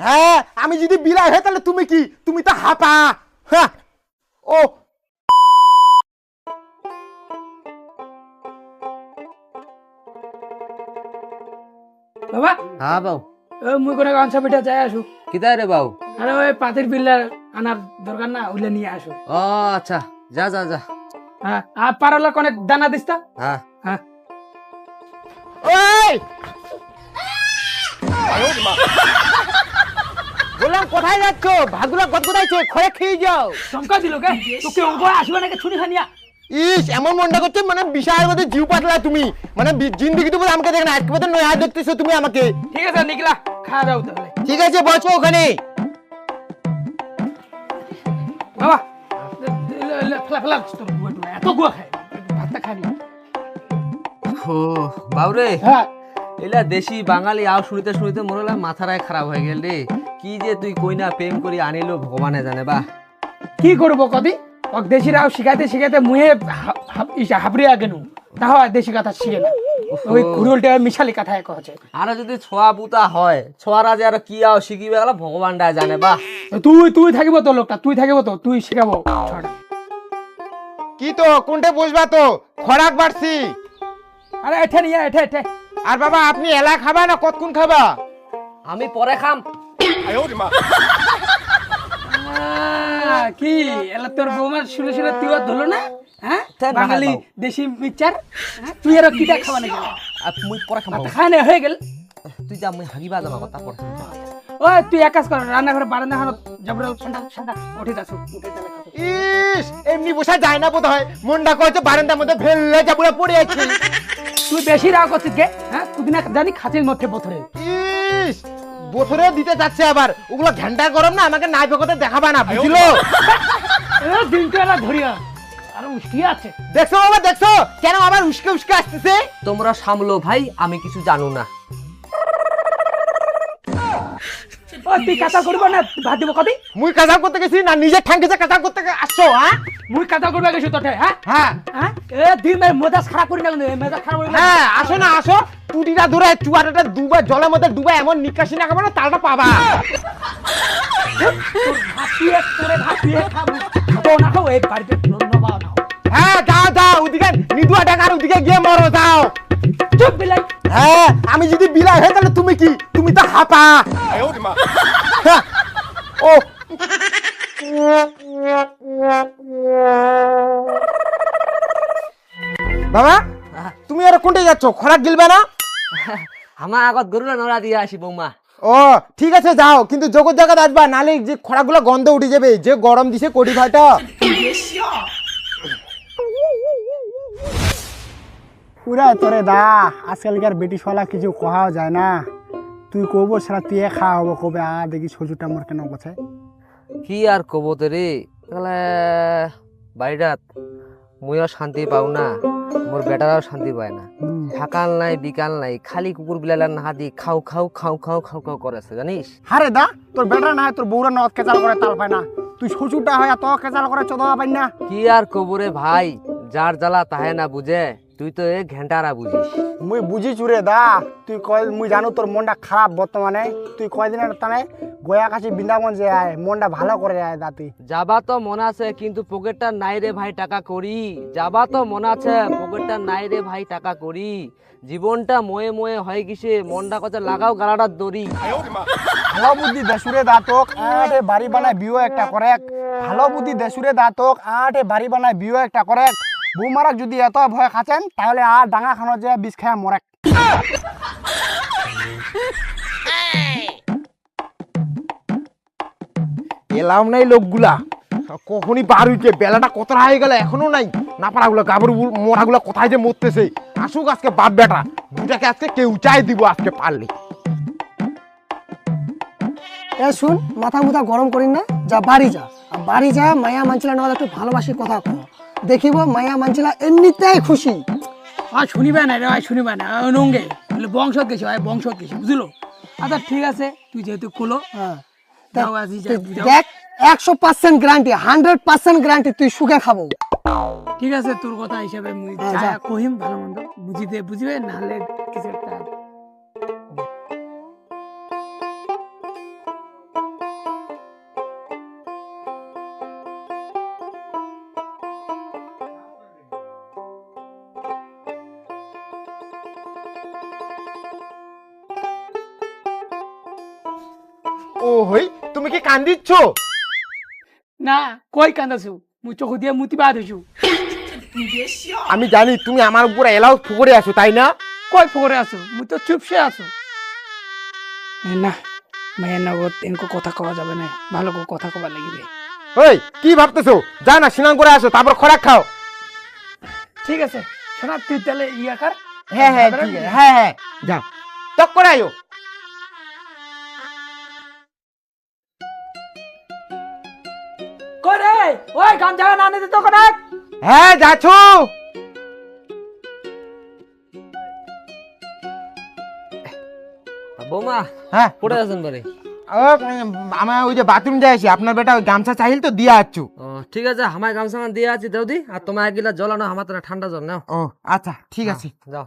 হ্যাঁ আমি যদি বিলাই হয় তাহলে তুমি কি? তুমি তো হাপা। হ্যাঁ ও বাবা হ্যাঁ বাউ মুই কোনো গান পিঠা যাই আসু। কিদায় রে বাউ? আরে ওই পাতির বিল্লার আনার দরকার না, ওইলে নিয়ে আসো। ও আচ্ছা, যা যা যা। হ্যাঁ আর পারলে অনেক দানা দিস্তা। হ্যাঁ হ্যাঁ ওই বললাম কোথায় যাচ্ছ? ভাগুলা গদগদাইছে, খয়ে খেয়ে যাও। চমকা দিল কে? তোকে অঙ্ক আসবে নাকি ছুরি খানিয়া? ইস এমন মনটা করছে মানে বিশাল মধ্যে জিউ পাতলা তুমি, মানে জিন্দগি তো বলে আমাকে দেখে না, আজকে মতো নয়া দেখতেছো তুমি আমাকে। ঠিক আছে নিকলা, খাওয়া দাও তাহলে। ঠিক আছে বসো ওখানে। বাবা ফেলা ফেলা তোর গুয়া টুয়া এত গুয়া খায়, ভাতটা খানি। ও বাউ রে, হ্যাঁ এলা দেশি বাঙালি আও শুনিতে শুনিতে মোর মাথারায় খারাপ হয়ে গেল রে। কি যে তুই কইনা প্রেম করি আনিলো ভগবানে জানে। বা কি করবো কদি, ওক দেশিরাও শিখাইতে শিখাইতে মুহে হাবড়িয়া গেনু, তাও দেশি কথা শিখে না। ওই কুড়ুলটা মিশালি কথা এক হচ্ছে। আর যদি ছোয়া বুতা হয়, ছোয়ারা যে আর কি আও শিখিবে গেল ভগবানটা জানে। বা তুই তুই থাকিব তো লোকটা, তুই থাকিব তো, তুই শিখাবো ছড়া। কি তো কোনটা বসবা তো? খরাক বাড়ছি। আরে এঠে নিয়ে এঠে এঠে। আর বাবা আপনি এলা খাবা না কতক্ষণ খাবা? আমি পরে খাম। কি এলা তোর বৌমার শুনে শুনে তুই ধরলো না? হ্যাঁ ধ্যান বাঙালি বাঙালি দেশি মিক্সচার, তুই আর কিটা খাবা নাকি? আর মুই পরে খাম। খানে হয়ে গেল। তুই যা, মুই হাগিবা যাম কথা পরে। ওই তুই এক কাজ কর, রান্নাঘরে বারান্দা খানো জবর ঠান্ডা ঠান্ডা উঠে যাস, উঠে চলে খাবো। ইস এমনি বসা যায় না বোধ হয়, মনটা করছে বারান্দার মধ্যে ফেললে যাবুড়া পড়ে আছে। তুই বেশি রাগ করছিস কে? হ্যাঁ কুদিনা জানি খাঁচির মধ্যে বোথরে। ইস বোতরে দিতে যাচ্ছে আবার, ওগুলো ঘন্টা গরম না, আমাকে নাই ভেকতে দেখাবা না, বুঝলো? দিনটা এলা ধরিয়া আর উস্কি আছে। দেখছো বাবা দেখছো কেন আবার উস্কে উস্কে আসতেছে? তোমরা সামলো ভাই, আমি কিছু জানো না। ও তুই কাঁচা করবো না, ভাত দিব কদি? মুই কাজা করতে গেছি না নিজের ঠাঙ্কে যে কাজা করতে আসছো? হ্যাঁ মুই কাঁচা করবে গেছি তোটে। হ্যাঁ হ্যাঁ হ্যাঁ এ দিন মেজাজ খারাপ করি না, কিন্তু মেজাজ খারাপ করি না। হ্যাঁ আসো না আসো, টুটিটা ধরে চুয়াটাটা দুবা জলের মধ্যে ডুবা এমন নিকাশি না খাবো না তালটা পাবা। ভাপিয়ে করে ভাপিয়ে খাবো, খাবো না খাবো এই বাড়িতে নবাও না। হ্যাঁ যাও যাও ওদিকে নিদুয়া টাকার ওদিকে গিয়ে মরো যাও। চুপ বিলাই। হ্যাঁ আমি যদি বিলাই হয় তাহলে তুমি কি? তুমি তো হাপা। হ্যাঁ, ও বাবা তুমি আর কোনটা যাচ্ছ? খরাক গিলবে না? আমার আগত গরুলা নড়া দিয়ে আসি বৌমা। ও ঠিক আছে যাও, কিন্তু জগৎ জায়গা আসবা, নালে যে খরাগুলো গন্ধ উঠে যাবে, যে গরম দিছে কোটি ভাইটা। পুরা তোরে দা আজকালকার বেটি সলা কিছু কোহাও যায় না। তুই কব সেটা তুই খাওয়া হবো, কবে দেখি সজুটা মোর কেন বসে। কি আর কব তো রে, তাহলে বাড়িটাত মুইও শান্তি পাও না, মোর বেটারাও শান্তি পায় না। সকাল নাই বিকাল নাই, খালি কুকুর বিলালার না দি খাও খাও খাও খাও খাও খাও করেছে জানিস। হারে দা তোর বেটা না হয় তোর বউরা নদ কেচাল করে তাল পায় না, তুই সজুটা হয় তো কেচাল করে চোদা পাই না। কি আর কবরে ভাই, যার জ্বালা তাহে না বুঝে, তুই তো এ ঘেন্টারা বুঝিস। মুই বুঝি চুরে দা, তুই কয় মুই জানো তোর মনটা খারাপ বর্তমানে, তুই কয়দিনের টানে গয়া কাছে বৃন্দাবন যে আয় মনটা ভালো করে আয় দা। তুই যাবা তো মন আছে, কিন্তু পকেটটা নাই রে ভাই টাকা করি। যাবা তো মন আছে, পকেটটা নাই রে ভাই টাকা করি। জীবনটা ময়ে ময়ে হয় কিসে, মনটা কথা লাগাও গালাটার দড়ি। ভালো বুদ্ধি দেশুরে দা তোক আটে বাড়ি বানায় বিও একটা করে। ভালো বুদ্ধি দেশুরে দা তোক আটে বাড়ি বানায় বিও একটা করে। বৌমারাক যদি এত ভয় খাচ্ছেন তাহলে আর ডাঙা খানো যে বিষ খায় মরে। এলাম নাই লোকগুলা, কখনই বার হইছে, বেলাটা কতটা হয়ে গেল এখনো নাই। না পারাগুলো গাবর মোড়াগুলো কোথায় যে মরতেছে। আসুক আজকে বাপ বেটা দুটাকে আজকে কেউ চাই দিব আজকে পারলে। এ শুন, মাথা মুথা গরম করিন না, যা বাড়ি যা। আর বাড়ি যা মায়া মানছিলা না একটু ভালোবাসি কথা কো, দেখিব মায়া মানছিলা এমনিতেই খুশি। আর শুনিবে না রে, আর শুনিবে না নঙ্গে বলে বংশত গেছি, ভাই বংশত গেছি, বুঝলো? আচ্ছা ঠিক আছে, তুই যেহেতু খোলো হ্যাঁ যাও আজি যাও, বুঝাও। দেখ 100% গ্যারান্টি, 100% গ্যারান্টি তুই সুখে খাবো। ঠিক আছে তোর কথা হিসাবে মুই হ্যাঁ, যা যা। কহিম ভালো মন্দ বুঝিবে নাহলে কিছু একটা। ও হই তুমি কি কান্দিচ্ছ? না কই কান্দাছু মুই চোখ দিয়ে মুতি বাদ হইছু। আমি জানি তুমি আমার উপর এলাও ফুকরে আছো তাই না? কই ফোরে আছো মুই তো চুপসে আছো। না মায়ের নগদ এনকো কথা কওয়া যাবে না, ভালো করে কথা কবা লাগিবে। ওই কি ভাবতেছো? যা না স্নান করে আসো তারপর খোরাক খাও। ঠিক আছে শোনা তুই তাহলে ইয়া কর। হ্যাঁ হ্যাঁ ঠিক আছে, হ্যাঁ হ্যাঁ যাও টক করে আয়ো। করে ওই গামছা না নিতে তো কোনা। হ্যাঁ যাচ্ছো। বৌমা হ্যাঁ পড়ে আছেন বারে? আমার ওই যে বাথরুম যাই আছি, আপনার বেটা ওই গামছা চাইল তো দিয়া আছো। ও ঠিক আছে, আমায় গামছা দিয়ে আছি দাও দি, আর তোমার এক গিলা জল আনো, আমার তো ঠান্ডা জল নাও। ও আচ্ছা ঠিক আছে। যাও।